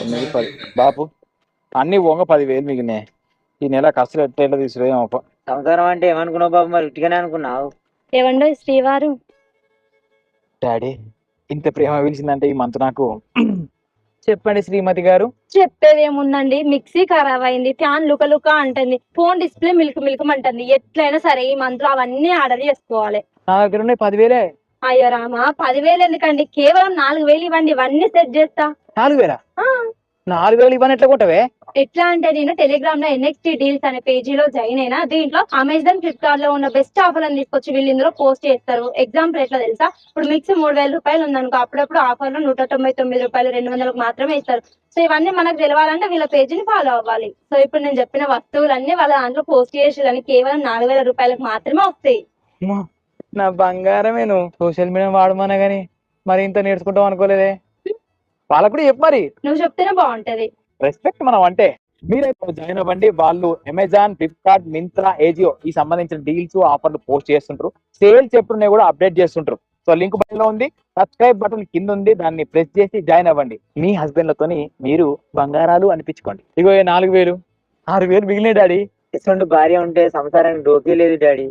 తొమ్మిది పది బాపు అన్ని పోగా 10,000 మిగిలినాయి. ఈ నెల ఖర్చులు ఎట్లా తీసుకురేమో. సంసారం అంటే ఏమనుకున్నావు బాబు, మరి ఇటుగానే అనుకున్నావు. ఏవండో శ్రీవారు. డాడీ ఇంత ప్రేమ పిలిచిందంటే ఈ మంత్ నాకు. చెప్పండి శ్రీమతి గారు. చెప్పేది ఏముందండి, మిక్సీ ఖరాబ్ అయింది, ఫ్యాన్ లుక అంటుంది, ఫోన్ డిస్ప్లే మిల్కమంటుంది. ఎట్లయినా సరే ఈ మంత్ లో అవన్నీ ఆర్డర్ చేసుకోవాలి. నా దగ్గర ఉన్నాయి 10,000. అయ్యో రామా, 10,000 ఎందుకండి, కేవలం 4,000 ఇవ్వండి, ఇవన్నీ సెట్ చేస్తా. 4,000? 4,000 ఇవ్వని ఎట్లా కొట్టవే? ఎట్లా అంటే, నేను టెలిగ్రామ్ లో NXT డీల్స్ అనే పేజీలో జాయిన్ అయినా. దీంట్లో అమెజాన్, ఫ్లిప్కార్ట్ లో ఉన్న బెస్ట్ ఆఫర్లను తీసుకొచ్చి వీళ్ళు ఇందులో పోస్ట్ చేస్తారు. ఎగ్జాంపుల్ ఎట్లా తెలుసా, ఇప్పుడు మిక్సీ 3,000 రూపాయలు ఉందనుకో, అప్పుడప్పుడు ఆఫర్ లో 199 రూపాయలు, 200 మాత్రమే ఇస్తారు. సో ఇవన్నీ మనకు తెలవాలంటే వీళ్ళ పేజీని ఫాలో అవ్వాలి. సో ఇప్పుడు నేను చెప్పిన వస్తువులన్నీ వాళ్ళ దాంట్లో పోస్ట్ చేసేదని కేవలం 4,000 రూపాయలకు మాత్రమే వస్తాయి. నా బంగారమే. నువ్వు సోషల్ మీడియా వాడమన్నా గానీ మరి ఇంత నేర్చుకుంటావు అనుకోలేదే. వాళ్ళకు కూడా చెప్పు మరి. నువ్వు చెప్తేనే బాగుంటది. రెస్పెక్ట్ మనం అంటే. మీరైతే జాయిన్ అవ్వండి. వాళ్ళు అమెజాన్, ఫ్లిప్కార్ట్, మింత్రా, ఏజియో ఈ సంబంధించిన డీల్స్, ఆఫర్లు పోస్ట్ చేస్తుంటారు. సేల్స్ ఎప్పుడు కూడా అప్డేట్ చేస్తుంటారు. సో లింక్ బయటలో ఉంది, సబ్స్క్రైబ్ బటన్ కింద ఉంది, దాన్ని ప్రెస్ చేసి జాయిన్ అవ్వండి. మీ హస్బెండ్లతోని మీరు బంగారాలు అనిపించుకోండి. ఇగో 4,000, 6,000 మిగిలినాయి డాడీ. ఇటువంటి భార్య ఉంటే సంసారానికి డోకే లేదు డాడీ.